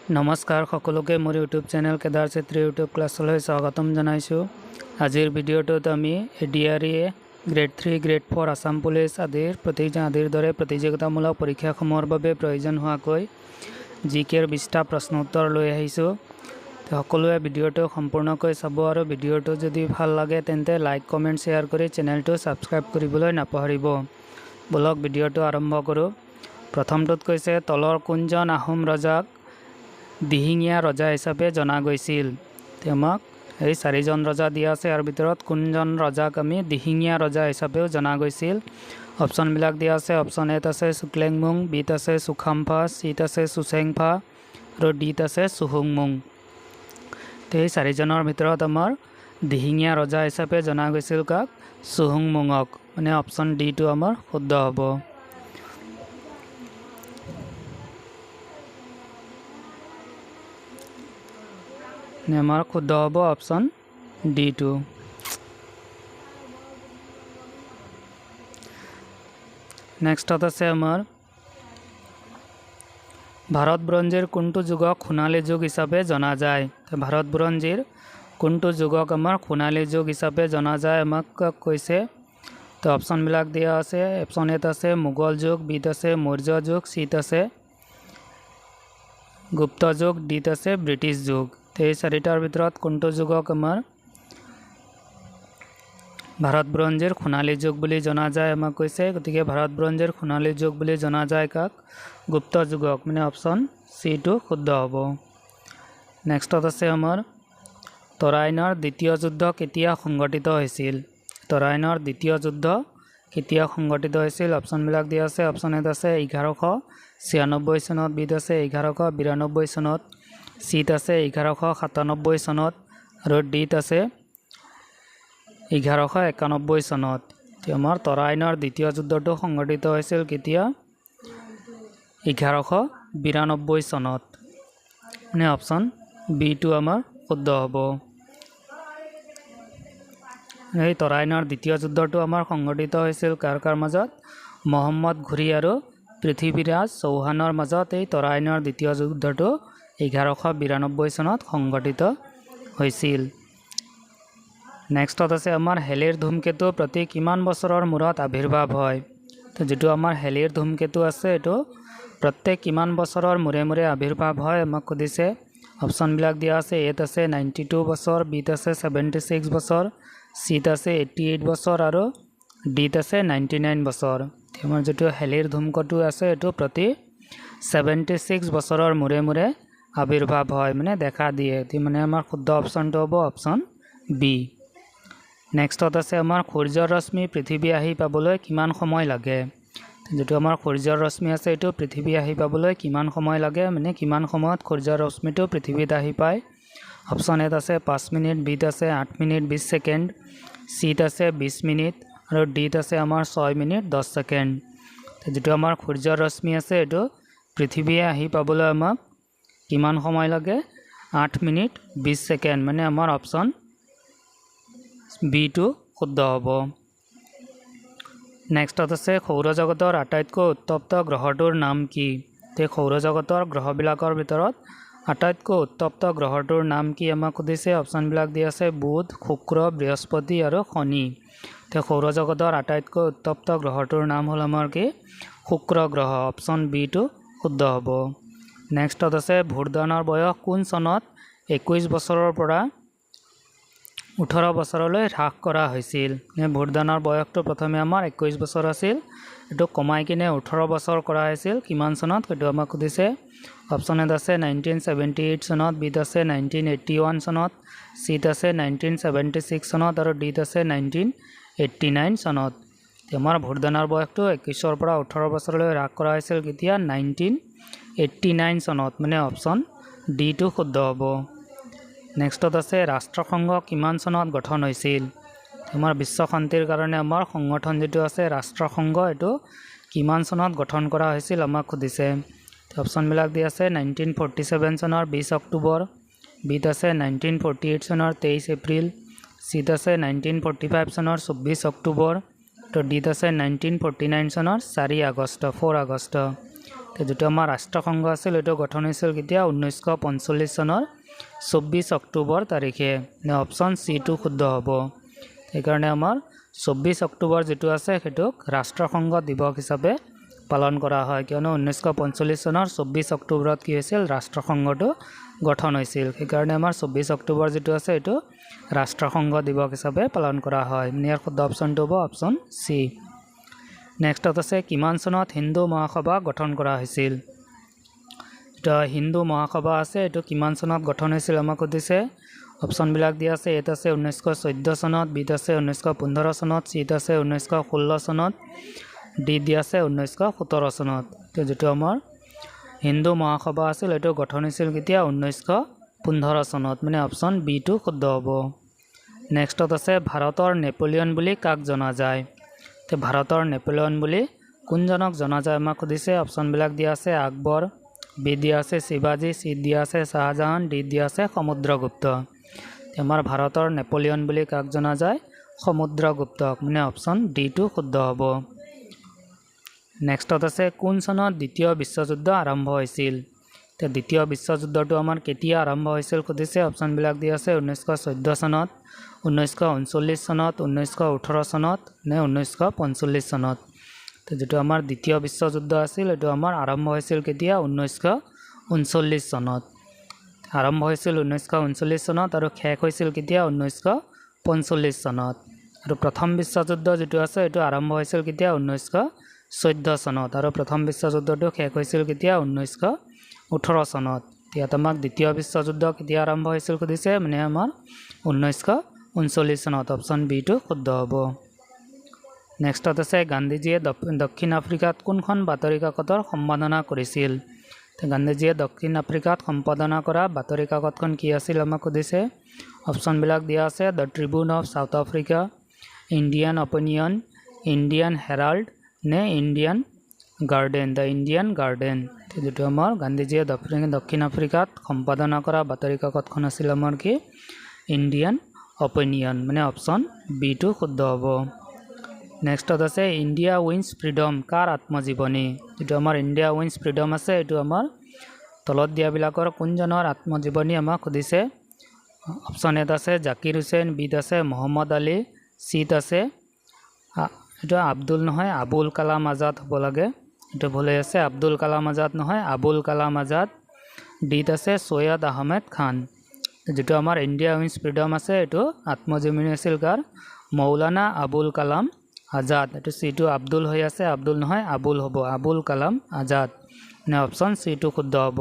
নমস্কাৰ সকলোকে মোৰ YouTube channel Kedar Chhetri YouTube ক্লাছলৈ স্বাগতম জনাইছোঁ। আজিৰ ভিডিঅ'টোত আমি ADRE grade 3 grade 4 Assam police আদিৰ দৰে প্ৰতিযোগিতামূলক পৰীক্ষাসমূহৰ বাবে প্ৰয়োজন হোৱাকৈ জিকেৰ 20টা প্ৰশ্ন উত্তৰ লৈ আহিছোঁ। সকলোৱে ভিডিঅ'টো সম্পূৰ্ণকৈ চাব আৰু ভিডিঅ'টো যদি ভাল লাগে তেন্তে লাইক কমেণ্ট শ্বেয়াৰ কৰি চেনেলটো ছাবস্ক্ৰাইব কৰিবলৈ নাপাহৰিব। বলক ভিডিঅ'টো আৰম্ভ কৰোঁ। প্ৰথমটোত কৈছে তলৰ কোনজন আহোম ৰজাক দিহিঙীয়া ৰজা হিচাপে জনা গৈছিল। আমাক এই 4জন ৰজা দিয়া আছে, ইয়াৰ ভিতৰত কোনজন ৰজাক আমি দিহিঙীয়া ৰজা হিচাপেও জনা গৈছিল। অপশ্যনবিলাক দিয়া আছে। অপশ্যন এত আছে চুক্লেংমুং, বিত আছে চুখাম্ফা, চিত আছে চুচেংফা আৰু ডিত আছে চুহুংমুং। এই 4জনৰ ভিতৰত আমাৰ দিহিঙীয়া ৰজা হিচাপে জনা গৈছিল কাক? চুহুংমুঙক, মানে অপশ্যন ডিটো আমাৰ শুদ্ধ হ'ব। আমাৰ শুদ্ধ হ'ব অপশ্যন ডিটো। নেক্সটত আছে আমাৰ ভাৰত ব্ৰঞ্জৰ কোনটো যুগক সোণালী যুগ হিচাপে জনা যায়। ভাৰত ব্ৰঞ্জৰ কোনটো যুগক আমাৰ সোণালী যুগ হিচাপে জনা যায় আমাক কৈছে। তো অপশ্যনবিলাক দিয়া আছে। অপশ্যন এত আছে মোগল যুগ, বিত আছে মৌৰ্য যুগ, চিত আছে গুপ্ত যুগ, ডিত আছে ব্ৰিটিছ যুগ। এই 4টাৰ ভিতৰত কোনটো যুগক আমাৰ ভাৰত ব্ৰঞ্জৰ সোণালী যুগ বুলি জনা যায় আমাক কৈছে। গতিকে ভাৰত ব্ৰঞ্জৰ সোণালী যুগ বুলি জনা যায় কাক? গুপ্ত যুগক, মানে অপশ্যন চিটো শুদ্ধ হ'ব। নেক্সটত আছে আমাৰ তৰাইনৰ দ্বিতীয় যুদ্ধ কেতিয়া সংঘটিত হৈছিল। তৰাইনৰ দ্বিতীয় যুদ্ধ কেতিয়া সংঘটিত হৈছিল? অপশ্যনবিলাক দিয়া আছে। অপশ্যন এত আছে 1196 চনত, বিত আছে 1192 চনত, চিত আছে 1197 চনত আৰু ডিত আছে 1191 চনত। আমাৰ তৰাইনৰ দ্বিতীয় যুদ্ধটো সংঘটিত হৈছিল কেতিয়া? 1192 চনত, মানে অপশ্যন বিটো আমাৰ শুদ্ধ হ'ব। এই তৰাইনৰ দ্বিতীয় যুদ্ধটো আমাৰ সংঘটিত হৈছিল কাৰ কাৰ মাজত? মহম্মদ ঘুৰি আৰু পৃথ্বীৰাজ চৌহানৰ মাজত এই তৰাইনৰ দ্বিতীয় যুদ্ধটো 1192 চনত সংঘটিত হৈছিল। নেক্সটত আছে আমাৰ হেলিৰ ধূমকেতু প্ৰতি কিমান বছৰৰ মূৰত আৱিৰ্ভাৱ হয়। তো যিটো আমাৰ হেলিৰ ধূমকেতু আছে এইটো প্ৰত্যেক কিমান বছৰৰ মূৰে মূৰে আৱিৰ্ভাৱ হয় আমাক সুধিছে। অপশ্যনবিলাক দিয়া আছে। এত আছে 92 বছৰ, বিত আছে 76 বছৰ, চিত আছে 88 বছৰ আৰু ডিত আছে 99 বছৰ। আমাৰ যিটো হেলিৰ ধূমকেতু আছে এইটো প্ৰতি 76 বছৰৰ মূৰে মূৰে আৱিৰ্ভাৱ হয়, মানে দেখা দিয়ে। মানে আমাৰ শুদ্ধ অপশ্যনটো হ'ব অপশ্যন বি। নেক্সটত আছে আমাৰ সূৰ্যৰ ৰশ্মি পৃথিৱী আহি পাবলৈ কিমান সময় লাগে। যিটো আমাৰ সূৰ্যৰ ৰশ্মি আছে এইটো পৃথিৱী আহি পাবলৈ কিমান সময় লাগে, মানে কিমান সময়ত সূৰ্যৰ ৰশ্মিটো পৃথিৱীত আহি পায়। অপশ্যন এত আছে 5 মিনিট, বিত আছে 8 মিনিট 20 ছেকেণ্ড, চিত আছে 20 মিনিট আৰু ডিত আছে আমাৰ 6 মিনিট 10 ছেকেণ্ড। যিটো আমাৰ সূৰ্যৰ ৰশ্মি আছে এইটো পৃথিৱীয়ে আহি পাবলৈ আমাক কিমান সময় লাগে? 8 মিনিট 20 ছেকেণ্ড, মানে আমাৰ অপশ্যন বিটো শুদ্ধ হ'ব। নেক্সটত আছে সৌৰজগতৰ আটাইতকৈ উত্তপ্ত গ্ৰহটোৰ নাম কি। এই সৌৰজগতৰ গ্ৰহবিলাকৰ ভিতৰত আটাইতকৈ উত্তপ্ত গ্ৰহটোৰ নাম কি আমাক সুধিছে। অপশ্যনবিলাক দিয়া আছে বুধ, শুক্ৰ, বৃহস্পতি আৰু শনি। সৌৰজগতৰ আটাইতকৈ উত্তপ্ত গ্ৰহটোৰ নাম হ'ল আমাৰ কি? শুক্ৰ গ্ৰহ, অপশ্যন বিটো শুদ্ধ হ'ব। নেক্সটত আছে ভোটদানৰ বয়স কোন চনত 21 বছৰৰ পৰা 18 বছৰলৈ হ্ৰাস কৰা হৈছিল। ভোটদানৰ বয়সটো প্ৰথমে আমাৰ 21 বছৰ আছিল, এইটো কমাই কিনে 18 বছৰ কৰা হৈছিল কিমান চনত সেইটো আমাক সুধিছে। অপশ্যন এত আছে 1978 চনত, বিত আছে 1981 চনত, চিত আছে 1976 চনত আৰু ডিত আছে 1989 চনত। আমাৰ ভোটদানৰ বয়সটো 21ৰ পৰা 18 বছৰলৈ হ্ৰাস কৰা হৈছিল কেতিয়া? 1989 চনত, মানে অপশ্যন ডিটো শুদ্ধ হ'ব। নেক্সটত আছে ৰাষ্ট্ৰসংঘ কিমান চনত গঠন হৈছিল। আমাৰ বিশ্ব শান্তিৰ কাৰণে আমাৰ সংগঠন যিটো আছে ৰাষ্ট্ৰসংঘ, এইটো কিমান চনত গঠন কৰা হৈছিল আমাক সুধিছে। অপশ্যনবিলাক দিয়া আছে 1947 চনৰ 20 অক্টোবৰ, বিত আছে 1948 চনৰ 23 এপ্ৰিল, চিত আছে 1945 চনৰ 24 অক্টোবৰ, তো ডিত আছে 1949 চনৰ 4 আগষ্ট। যেটো আমাৰ ৰাষ্ট্ৰসংঘ আছিল এইটো গঠন হৈছিল কেতিয়া 1945 চনৰ 24 অক্টোবৰ তাৰিখে নে অপচন সি টো শুদ্ধ হ'ব সেইকাৰণে আমাৰ 24 অক্টোবৰ যেটো আছে হেতুক ৰাষ্ট্ৰসংঘ দিৱস হিচাপে পালন কৰা হয় কিয়নো 1945 চনৰ 24 অক্টোবৰত কি হৈছিল ৰাষ্ট্ৰসংঘটো গঠন হৈছিল সেইকাৰণে আমাৰ 24 অক্টোবৰ যেটো আছে এটো ৰাষ্ট্ৰসংঘ দিৱস হিচাপে পালন কৰা হয় ইয়াৰ শুদ্ধ অপচনটো হ'ব অপচন সি নেক্সটত আছে কিমান চনত হিন্দু মহাসভা গঠন কৰা হৈছিল এটা হিন্দু মহাসভা আছে এটো কিমান চনত গঠন হৈছিল আমাক কৈছে অপচন বিলাক দিয়া আছে এটা আছে 1914 চনত বিত আছে 1915 চনত সিত আছে 1916 চনত ডি দিয়া আছে 1917 চনত তো যেটো আমাৰ হিন্দু মহাসভা আছিল এটো গঠন হৈছিল কেতিয়া 1915 চনত মানে অপচন বি টো শুদ্ধ হ'ব নেক্সটত আছে ভাৰতৰ নেপোলিয়ন বুলি কাক জনা যায় তে ভাৰতৰ নেপোলিয়ন বুলি কোনজনক জনা যায় আমাক কৈছে অপচন বিলাক দিয়া আছে আকবৰ বি দিয়া আছে শিৱাজী সি দিয়া আছে শাহজাহান ডি দিয়া আছে সমুদ্ৰগুপ্ত আমাৰ ভাৰতৰ নেপোলিয়ন বুলি কাক জনা যায় সমুদ্ৰগুপ্তক মানে অপচন ডি টো শুদ্ধ হ'ব নেক্সটত আছে কোন চনত দ্বিতীয় বিশ্বযুদ্ধ আৰম্ভ হৈছিল তে দ্বিতীয় বিশ্বযুদ্ধটো আমাৰ কেতিয়া আৰম্ভ হৈছিল কৈছে অপচন বিলাক দিয়া আছে 1914 চনত 1939 চনত 1918 চনত নে 1945 চনত তো যেটো আমাৰ দ্বিতীয় বিশ্বযুদ্ধ আছিল এটো আমাৰ আৰম্ভ হৈছিল কেতিয়া 1939 চনত আৰম্ভ হৈছিল 1939 চনত আৰু শেষ হৈছিল কেতিয়া 1945 চনত আৰু প্ৰথম বিশ্বযুদ্ধ যেটো আছে এটো আৰম্ভ হৈছিল কেতিয়া 1914 চনত আৰু প্ৰথম বিশ্বযুদ্ধটো শেষ হৈছিল কেতিয়া 1918 চনত ইয়াত আমাক দ্বিতীয় বিশ্বযুদ্ধ কেতিয়া আৰম্ভ হৈছিল কৈছে মানে আমাৰ 1939 চনত অপচন বি টো শুদ্ধ হ'ব নেক্সটত আছে গান্ধীজীয়ে দক্ষিণ আফ্ৰিকাত কোনখন বাতৰি কাকতৰ সম্পাদনা কৰিছিল গান্ধীজীয়ে দক্ষিণ আফ্ৰিকাত সম্পাদনা কৰা বাতৰি কাকতখন কি আছিল আমাক কৈছে অপচন বিলাক দিয়া আছে the Tribune of South Africa Indian Opinion Indian Herald নে Indian Garden the Indian Garden যেটো আমাৰ গান্ধীজীয়ে দক্ষিণ আফ্ৰিকাত সম্পাদনা কৰা বাতৰি কাকতখন আছিল আমাৰ কি ইণ্ডিয়ান অপিনিয়ন মানে অপচন বি টো শুদ্ধ হ'ব নেক্সটত আছে ইণ্ডিয়া উইন্স ফ্ৰীডম কাৰ আত্মজীৱনী যেটো আমাৰ ইণ্ডিয়া উইন্স ফ্ৰীডম আছে এটো আমাৰ তলত দিয়াবিলাকৰ কোনজনৰ আত্মজীৱনী আমাক সুধিছে অপচন এত আছে জাকিৰ হুছেইন বিত আছে মোহাম্মদ আলী সিত আছে এটা আব্দুল নহয় আবুল কালাম আজাদ হ'ব লাগে এটা ভুলে আছে আব্দুল কালাম আজাদ নহয় আবুল কালাম আজাদ ডিত আছে সৈয়দ আহমেদ খান যেটো আমাৰ ইণ্ডিয়া উইন্স ফ্ৰীডম আছে এটো আত্মজীৱনী আছিল কাৰ মৌলানা আবুল কালাম আজাদ এটো সি টো আব্দুল হৈ আছে আব্দুল নহয় আবুল হ'ব আবুল কালাম আজাদ নে অপচন সি টো শুদ্ধ হ'ব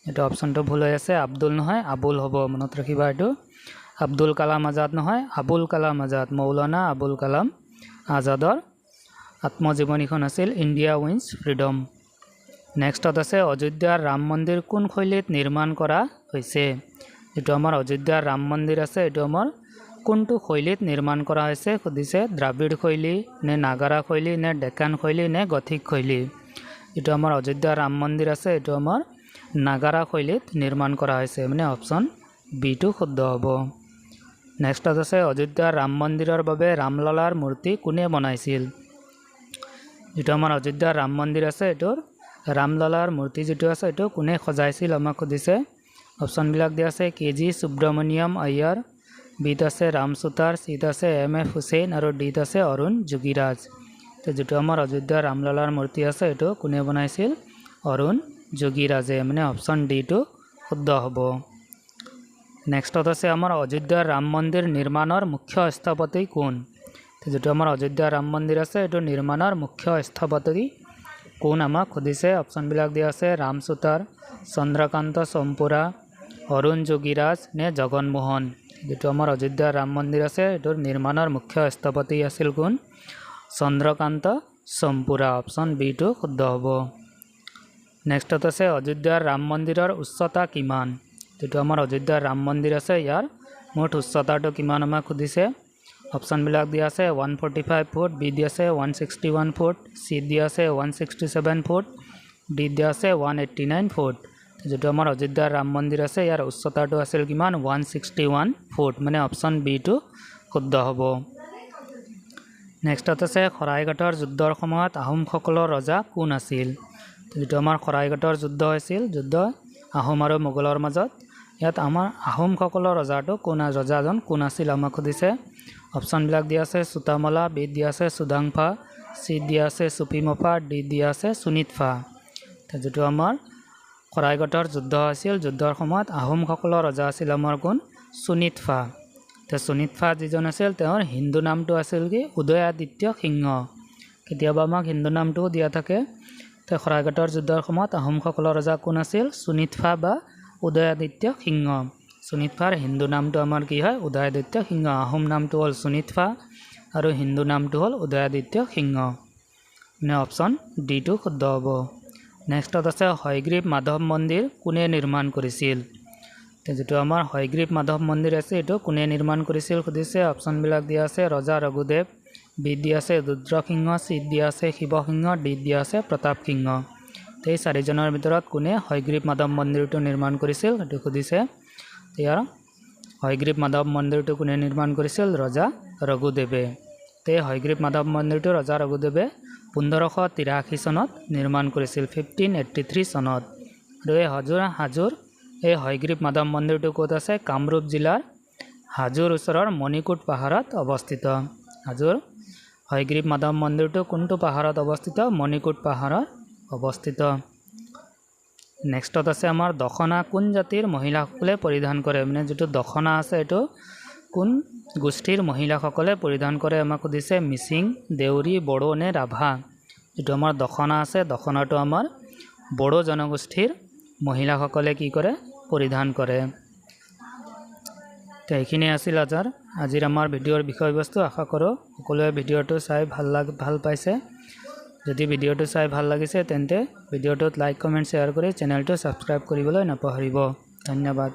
এটা অপচনটো ভুল হৈ আছে আব্দুল নহয় আবুল হ'ব মনত ৰাখিবা এটো আব্দুল কালাম আজাদ নহয় আবুল কালাম আজাদ মৌলানা আবুল কালাম আজাদৰ আত্মজীৱনীখন আছিল ইণ্ডিয়া উইন্স ফ্ৰীডম নেক্সটত আছে অযোধ্যাৰ ৰাম মন্দিৰ কোন শৈলীত নিৰ্মাণ কৰা হৈছে এটো আমাৰ অযোধ্যাৰ ৰাম মন্দিৰ আছে এটো আমাৰ কোনটো শৈলীত নিৰ্মাণ কৰা হৈছে সুধিছে দ্ৰাবিড় শৈলী নে নাগাৰা শৈলী নে ডেকান শৈলী নে গথিক শৈলী এটো আমাৰ অযোধ্যাৰ ৰাম মন্দিৰ আছে এটো আমাৰ নাগাৰা শৈলীত নিৰ্মাণ কৰা হৈছে মানে অপচন বি টো শুদ্ধ হ'ব নেক্সটত আছে অযোধ্যাৰ ৰাম মন্দিৰৰ বাবে ৰামলালাৰ মূৰ্তি কোনে বনাইছিল যেটো আমাৰ অযোধ্যাৰ ৰাম মন্দিৰ আছে এটোৰ ৰামলালাৰ মূৰ্তি যেটো আছে এটো কোনে সজাইছিল আমাক সুধিছে অপচন বিলাক দিয়া আছে কেজি সুব্ৰমণিয়ম আয়াৰ বিত আছে ৰাম সুতাৰ সিত আছে এম এফ হুছেইন আৰু ডিত আছে অৰুণ যোগীৰাজ তো যেটো আমাৰ অযোধ্যাৰ ৰামলালাৰ মূৰ্তি আছে এটো কোনে বনাইছিল অৰুণ যোগীৰাজে মানে অপচন ডি টো শুদ্ধ হ'ব নেক্সটত আছে আমাৰ অযোধ্যাৰ ৰাম মন্দিৰ নিৰ্মাণৰ মুখ্য স্থপতি কোন যেটো আমাৰ অযোধ্যাৰ ৰাম মন্দিৰ আছে এটো নিৰ্মাণৰ মুখ্য স্থপতি কোন আমাক সুধিছে অপচন বিলাক দিয়া আছে ৰাম সুতাৰ চন্দ্ৰকান্ত চম্পুৰা অৰুণ যোগীৰাজ নে জগনমোহন যেটো আমাৰ অযোধ্যাৰ ৰাম মন্দিৰ আছে এটোৰ নিৰ্মাণৰ মুখ্য স্থপতি আছিল কোন চন্দ্ৰকান্ত চম্পুৰা অপচন বি টো শুদ্ধ হ'ব নেক্সটত আছে অযোধ্যাৰ ৰাম মন্দিৰৰ উচ্চতা কিমান যেটো আমাৰ অযোধ্যাৰ ৰাম মন্দিৰ আছে ইয়াৰ মুঠ উচ্চতাটো কিমান আমাক সুধিছে অপচন বিলাক দিয়া আছে 145 ফুট বি দিয়া আছে 161 ফুট সি দিয়া আছে 167 ফুট ডি দিয়া আছে 189 ফুট যেটো আমাৰ অযোধ্যাৰ ৰাম মন্দিৰ আছে ইয়াৰ উচ্চতাটো আছিল কিমান 161 ফুট মানে অপচন বি টো শুদ্ধ হ'ব নেক্সটত আছে শৰাইঘাটৰ যুদ্ধৰ সময়ত আহোমসকলৰ ৰজা কোন আছিল যেটো আমাৰ শৰাইঘাটৰ যুদ্ধ হৈছিল যুদ্ধ আহোম আৰু মোগলৰ মাজত ইয়াত আমাৰ আহোমসকলৰ ৰজাটো ৰজাজন কোন আছিল আমাক সুধিছে অপচনবিলাক দিয়া আছে চুতামলা বি দিয়া আছে সুদাংফা চি দিয়া আছে সুপিমফা ডি দিয়া আছে সুনিতফা যেটো আমাৰ শৰাইঘাটৰ যুদ্ধ হৈছিল যুদ্ধৰ সময়ত আহোমসকলৰ ৰজা আছিল আমাৰ কোন সুনিতফা সুনিতফা যিজন আছিল তেওঁৰ হিন্দু নামটো আছিল কি উদয়াদিত্য সিংহ কেতিয়াবা আমাক হিন্দু নামটো দিয়া থাকে শৰাইঘাটৰ যুদ্ধৰ সময়ত আহোমসকলৰ ৰজা কোন আছিল সুনিতফা বা উদয়াদিত্য সিংহ সুনিতফাৰ হিন্দু নামটো আমাৰ কি হয় উদয়াদিত্য সিংহ আহোম নামটো হ'ল সুনিতফা আৰু হিন্দু নামটো হ'ল উদয়াদিত্য সিংহ মানে অপচন ডি টো শুদ্ধ হ'ব নেক্সটত আছে হয়গ্ৰীৱ মাধৱ মন্দিৰ কোনে নিৰ্মাণ কৰিছিল যেটো আমাৰ হয়গ্ৰীৱ মাধৱ মন্দিৰ আছে এটো কোনে নিৰ্মাণ কৰিছিল সুধিছে অপচনবিলাক দিয়া আছে ৰজা ৰঘুদেৱ বি দিয়া আছে ৰুদ্ৰসিংহ চি দিয়া আছে শিৱসিংহ ডি দিয়া আছে প্ৰতাপ সিংহ এই চাৰিজনৰ ভিতৰত কোনে হয়গ্ৰীৱ মাধৱ মন্দিৰটো নিৰ্মাণ কৰিছিল এটো সুধিছে ইয়াৰ হয়গ্ৰীৱ মাধৱ মন্দিৰটো কোনে নিৰ্মাণ কৰিছিল ৰজা ৰঘুদেৱে হয়গ্ৰীৱ মাধৱ মন্দিৰটো ৰজা ৰঘুদেৱে 1583 চনত নিৰ্মাণ কৰিছিল 1583 চনত আৰু এই হাজোৰ এই হয়গ্ৰীৱ মাধৱ মন্দিৰটো ক'ত আছে কামৰূপ জিলাৰ হাজোৰ ওচৰৰ মণিকোট পাহাৰত অৱস্থিত হাজোৰ হয়গ্ৰীৱ মাধৱ মন্দিৰটো কোনটো পাহাৰত অৱস্থিত মণিকোট পাহাৰত অৱস্থিত নেক্সটত আছে আমাৰ দখনা কোন জাতিৰ মহিলাসকলে পৰিধান কৰে মানে যেটো দখনা আছে এটো কোন গোষ্ঠীৰ মহিলাসকলে পৰিধান কৰে আমাক সুধিছে মিচিং দেউৰী বড়ো নে ৰাভা যেটো আমাৰ দখনা আছে দখনাটো আমাৰ বড়ো জনগোষ্ঠীৰ মহিলাসকলে কি কৰে পৰিধান কৰে এইখিনি আছিল আজিৰ আমাৰ ভিডিঅ'ৰ বিষয়বস্তু আশা কৰোঁ সকলোৱে ভিডিঅ'টো চাই ভাল পাইছে যদি ভিডিঅ'টো চাই ভাল লাগিছে তেন্তে ভিডিঅ'টোত লাইক কমেন্ট শ্বেয়াৰ কৰি চেনেলটো সাবস্ক্ৰাইব কৰিবলৈ নাপাহৰিব ধন্যবাদ